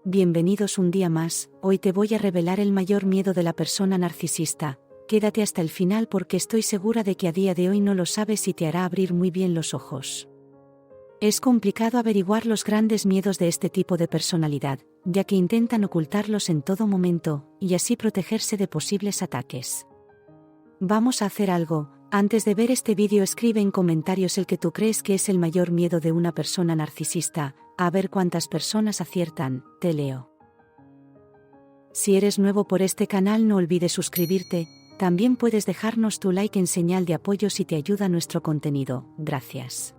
Bienvenidos un día más. Hoy te voy a revelar el mayor miedo de la persona narcisista. Quédate hasta el final porque estoy segura de que a día de hoy no lo sabes y te hará abrir muy bien los ojos. Es complicado averiguar los grandes miedos de este tipo de personalidad, ya que intentan ocultarlos en todo momento, y así protegerse de posibles ataques. Vamos a hacer algo. Antes de ver este vídeo, escribe en comentarios el que tú crees que es el mayor miedo de una persona narcisista, a ver cuántas personas aciertan. Te leo. Si eres nuevo por este canal, no olvides suscribirte. También puedes dejarnos tu like en señal de apoyo si te ayuda nuestro contenido. Gracias.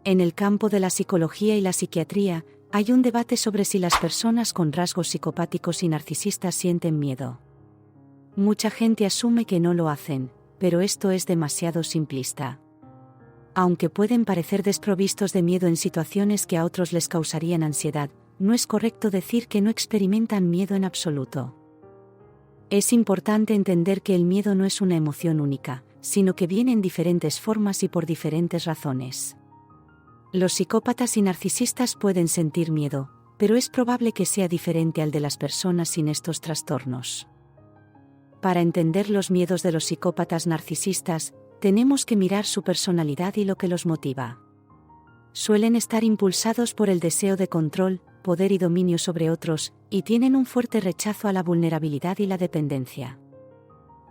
En el campo de la psicología y la psiquiatría, hay un debate sobre si las personas con rasgos psicopáticos y narcisistas sienten miedo. Mucha gente asume que no lo hacen, pero esto es demasiado simplista. Aunque pueden parecer desprovistos de miedo en situaciones que a otros les causarían ansiedad, no es correcto decir que no experimentan miedo en absoluto. Es importante entender que el miedo no es una emoción única, sino que viene en diferentes formas y por diferentes razones. Los psicópatas y narcisistas pueden sentir miedo, pero es probable que sea diferente al de las personas sin estos trastornos. Para entender los miedos de los psicópatas narcisistas, tenemos que mirar su personalidad y lo que los motiva. Suelen estar impulsados por el deseo de control, poder y dominio sobre otros, y tienen un fuerte rechazo a la vulnerabilidad y la dependencia.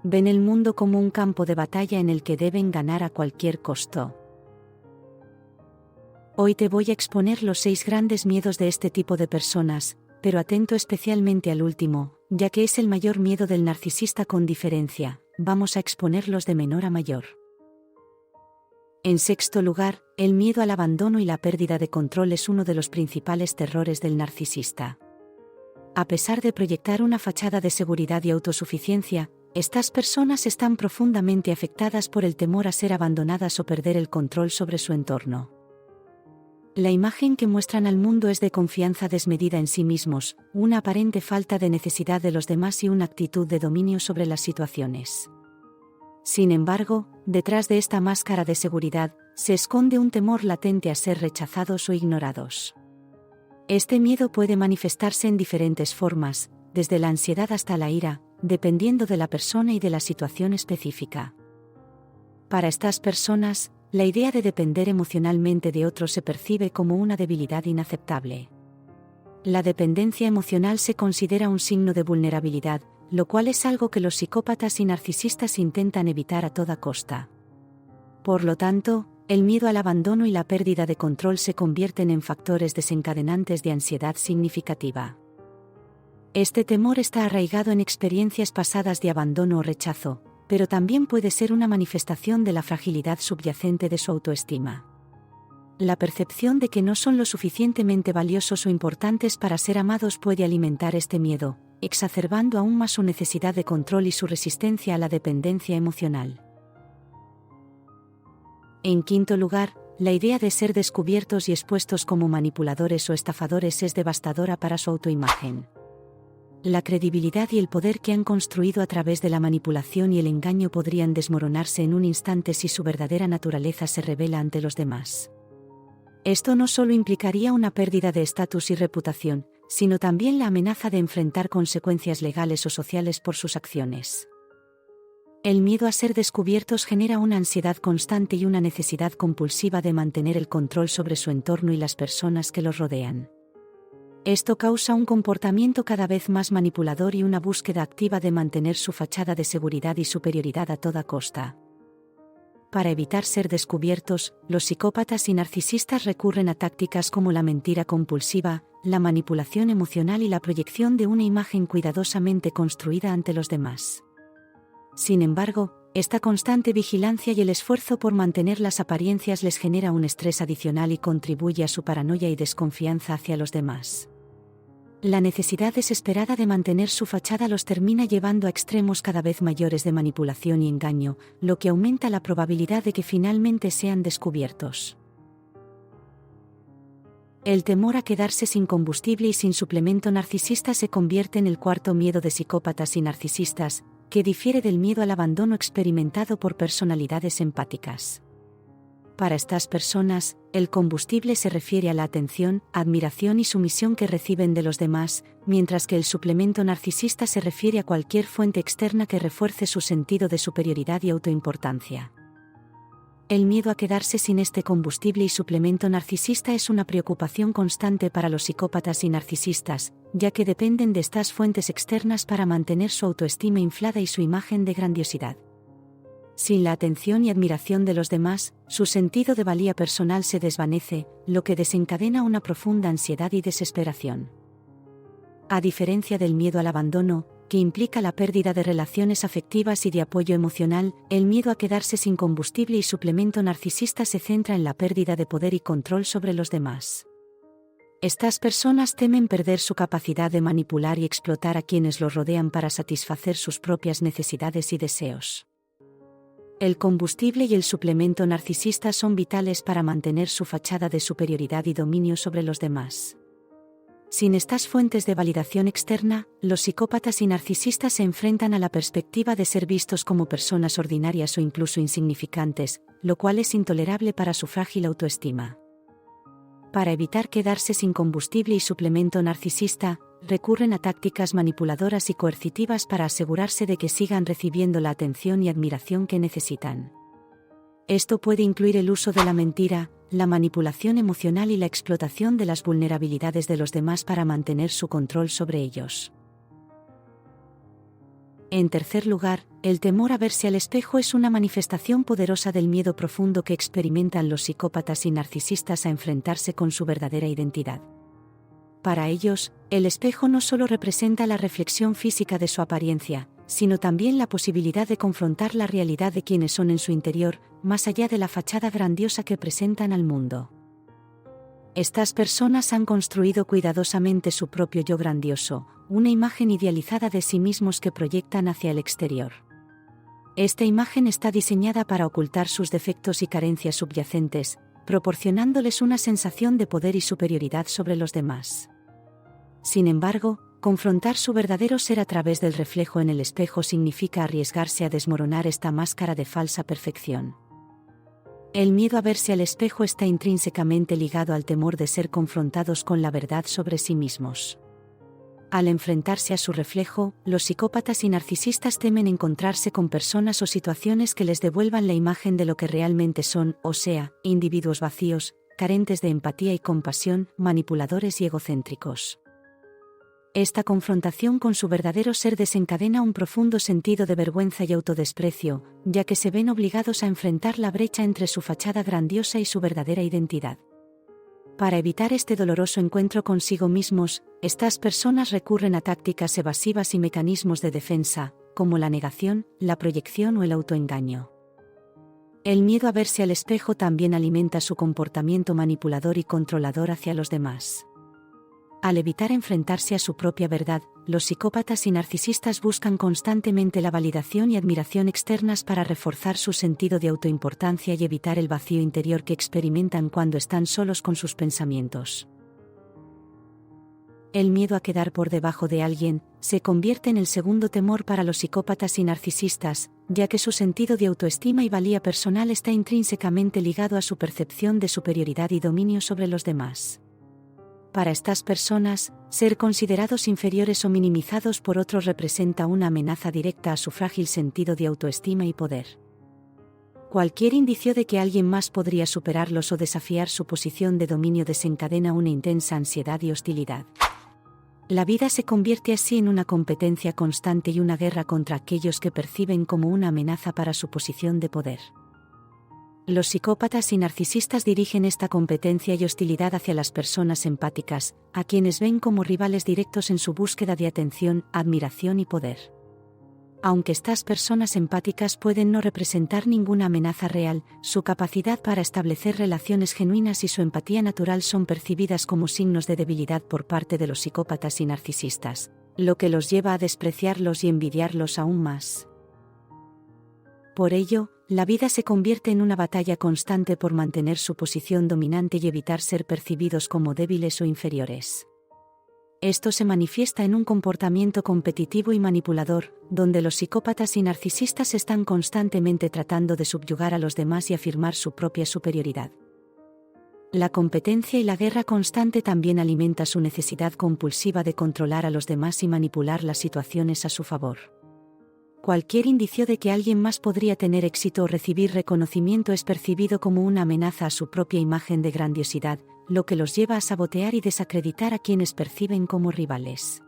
Ven el mundo como un campo de batalla en el que deben ganar a cualquier costo. Hoy te voy a exponer los 6 grandes miedos de este tipo de personas, pero atento especialmente al último, ya que es el mayor miedo del narcisista con diferencia. Vamos a exponerlos de menor a mayor. En sexto lugar, el miedo al abandono y la pérdida de control es uno de los principales terrores del narcisista. A pesar de proyectar una fachada de seguridad y autosuficiencia, estas personas están profundamente afectadas por el temor a ser abandonadas o perder el control sobre su entorno. La imagen que muestran al mundo es de confianza desmedida en sí mismos, una aparente falta de necesidad de los demás y una actitud de dominio sobre las situaciones. Sin embargo, detrás de esta máscara de seguridad, se esconde un temor latente a ser rechazados o ignorados. Este miedo puede manifestarse en diferentes formas, desde la ansiedad hasta la ira, dependiendo de la persona y de la situación específica. Para estas personas, la idea de depender emocionalmente de otros se percibe como una debilidad inaceptable. La dependencia emocional se considera un signo de vulnerabilidad, lo cual es algo que los psicópatas y narcisistas intentan evitar a toda costa. Por lo tanto, el miedo al abandono y la pérdida de control se convierten en factores desencadenantes de ansiedad significativa. Este temor está arraigado en experiencias pasadas de abandono o rechazo, pero también puede ser una manifestación de la fragilidad subyacente de su autoestima. La percepción de que no son lo suficientemente valiosos o importantes para ser amados puede alimentar este miedo, exacerbando aún más su necesidad de control y su resistencia a la dependencia emocional. En quinto lugar, la idea de ser descubiertos y expuestos como manipuladores o estafadores es devastadora para su autoimagen. La credibilidad y el poder que han construido a través de la manipulación y el engaño podrían desmoronarse en un instante si su verdadera naturaleza se revela ante los demás. Esto no solo implicaría una pérdida de estatus y reputación, sino también la amenaza de enfrentar consecuencias legales o sociales por sus acciones. El miedo a ser descubiertos genera una ansiedad constante y una necesidad compulsiva de mantener el control sobre su entorno y las personas que los rodean. Esto causa un comportamiento cada vez más manipulador y una búsqueda activa de mantener su fachada de seguridad y superioridad a toda costa. Para evitar ser descubiertos, los psicópatas y narcisistas recurren a tácticas como la mentira compulsiva, la manipulación emocional y la proyección de una imagen cuidadosamente construida ante los demás. Sin embargo, esta constante vigilancia y el esfuerzo por mantener las apariencias les genera un estrés adicional y contribuye a su paranoia y desconfianza hacia los demás. La necesidad desesperada de mantener su fachada los termina llevando a extremos cada vez mayores de manipulación y engaño, lo que aumenta la probabilidad de que finalmente sean descubiertos. El temor a quedarse sin combustible y sin suplemento narcisista se convierte en el cuarto miedo de psicópatas y narcisistas, que difiere del miedo al abandono experimentado por personalidades empáticas. Para estas personas, el combustible se refiere a la atención, admiración y sumisión que reciben de los demás, mientras que el suplemento narcisista se refiere a cualquier fuente externa que refuerce su sentido de superioridad y autoimportancia. El miedo a quedarse sin este combustible y suplemento narcisista es una preocupación constante para los psicópatas y narcisistas, ya que dependen de estas fuentes externas para mantener su autoestima inflada y su imagen de grandiosidad. Sin la atención y admiración de los demás, su sentido de valía personal se desvanece, lo que desencadena una profunda ansiedad y desesperación. A diferencia del miedo al abandono, que implica la pérdida de relaciones afectivas y de apoyo emocional, el miedo a quedarse sin combustible y suplemento narcisista se centra en la pérdida de poder y control sobre los demás. Estas personas temen perder su capacidad de manipular y explotar a quienes los rodean para satisfacer sus propias necesidades y deseos. El combustible y el suplemento narcisista son vitales para mantener su fachada de superioridad y dominio sobre los demás. Sin estas fuentes de validación externa, los psicópatas y narcisistas se enfrentan a la perspectiva de ser vistos como personas ordinarias o incluso insignificantes, lo cual es intolerable para su frágil autoestima. Para evitar quedarse sin combustible y suplemento narcisista, recurren a tácticas manipuladoras y coercitivas para asegurarse de que sigan recibiendo la atención y admiración que necesitan. Esto puede incluir el uso de la mentira, la manipulación emocional y la explotación de las vulnerabilidades de los demás para mantener su control sobre ellos. En tercer lugar, el temor a verse al espejo es una manifestación poderosa del miedo profundo que experimentan los psicópatas y narcisistas a enfrentarse con su verdadera identidad. Para ellos, el espejo no solo representa la reflexión física de su apariencia, sino también la posibilidad de confrontar la realidad de quienes son en su interior, más allá de la fachada grandiosa que presentan al mundo. Estas personas han construido cuidadosamente su propio yo grandioso, una imagen idealizada de sí mismos que proyectan hacia el exterior. Esta imagen está diseñada para ocultar sus defectos y carencias subyacentes, proporcionándoles una sensación de poder y superioridad sobre los demás. Sin embargo, confrontar su verdadero ser a través del reflejo en el espejo significa arriesgarse a desmoronar esta máscara de falsa perfección. El miedo a verse al espejo está intrínsecamente ligado al temor de ser confrontados con la verdad sobre sí mismos. Al enfrentarse a su reflejo, los psicópatas y narcisistas temen encontrarse con personas o situaciones que les devuelvan la imagen de lo que realmente son, o sea, individuos vacíos, carentes de empatía y compasión, manipuladores y egocéntricos. Esta confrontación con su verdadero ser desencadena un profundo sentido de vergüenza y autodesprecio, ya que se ven obligados a enfrentar la brecha entre su fachada grandiosa y su verdadera identidad. Para evitar este doloroso encuentro consigo mismos, estas personas recurren a tácticas evasivas y mecanismos de defensa, como la negación, la proyección o el autoengaño. El miedo a verse al espejo también alimenta su comportamiento manipulador y controlador hacia los demás. Al evitar enfrentarse a su propia verdad, los psicópatas y narcisistas buscan constantemente la validación y admiración externas para reforzar su sentido de autoimportancia y evitar el vacío interior que experimentan cuando están solos con sus pensamientos. El miedo a quedar por debajo de alguien se convierte en el segundo temor para los psicópatas y narcisistas, ya que su sentido de autoestima y valía personal está intrínsecamente ligado a su percepción de superioridad y dominio sobre los demás. Para estas personas, ser considerados inferiores o minimizados por otros representa una amenaza directa a su frágil sentido de autoestima y poder. Cualquier indicio de que alguien más podría superarlos o desafiar su posición de dominio desencadena una intensa ansiedad y hostilidad. La vida se convierte así en una competencia constante y una guerra contra aquellos que perciben como una amenaza para su posición de poder. Los psicópatas y narcisistas dirigen esta competencia y hostilidad hacia las personas empáticas, a quienes ven como rivales directos en su búsqueda de atención, admiración y poder. Aunque estas personas empáticas pueden no representar ninguna amenaza real, su capacidad para establecer relaciones genuinas y su empatía natural son percibidas como signos de debilidad por parte de los psicópatas y narcisistas, lo que los lleva a despreciarlos y envidiarlos aún más. Por ello, la vida se convierte en una batalla constante por mantener su posición dominante y evitar ser percibidos como débiles o inferiores. Esto se manifiesta en un comportamiento competitivo y manipulador, donde los psicópatas y narcisistas están constantemente tratando de subyugar a los demás y afirmar su propia superioridad. La competencia y la guerra constante también alimenta su necesidad compulsiva de controlar a los demás y manipular las situaciones a su favor. Cualquier indicio de que alguien más podría tener éxito o recibir reconocimiento es percibido como una amenaza a su propia imagen de grandiosidad, lo que los lleva a sabotear y desacreditar a quienes perciben como rivales.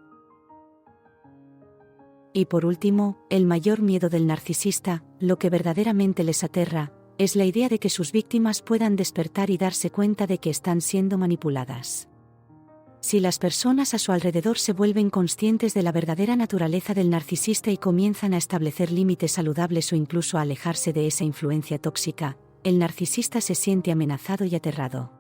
Y por último, el mayor miedo del narcisista, lo que verdaderamente les aterra, es la idea de que sus víctimas puedan despertar y darse cuenta de que están siendo manipuladas. Si las personas a su alrededor se vuelven conscientes de la verdadera naturaleza del narcisista y comienzan a establecer límites saludables o incluso a alejarse de esa influencia tóxica, el narcisista se siente amenazado y aterrado.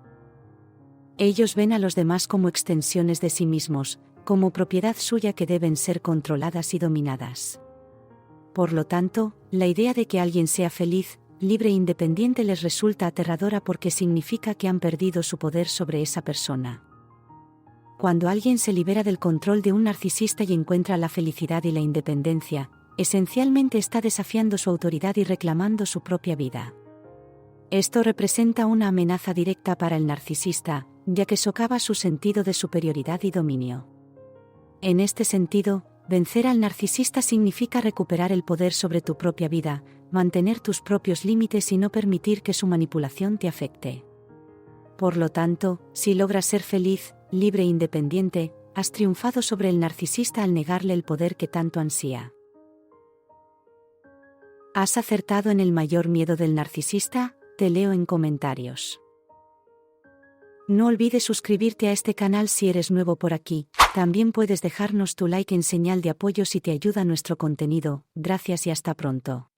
Ellos ven a los demás como extensiones de sí mismos, como propiedad suya que deben ser controladas y dominadas. Por lo tanto, la idea de que alguien sea feliz, libre e independiente les resulta aterradora porque significa que han perdido su poder sobre esa persona. Cuando alguien se libera del control de un narcisista y encuentra la felicidad y la independencia, esencialmente está desafiando su autoridad y reclamando su propia vida. Esto representa una amenaza directa para el narcisista, ya que socava su sentido de superioridad y dominio. En este sentido, vencer al narcisista significa recuperar el poder sobre tu propia vida, mantener tus propios límites y no permitir que su manipulación te afecte. Por lo tanto, si logras ser feliz, libre e independiente, has triunfado sobre el narcisista al negarle el poder que tanto ansía. ¿Has acertado en el mayor miedo del narcisista? Te leo en comentarios. No olvides suscribirte a este canal si eres nuevo por aquí. También puedes dejarnos tu like en señal de apoyo si te ayuda nuestro contenido. Gracias y hasta pronto.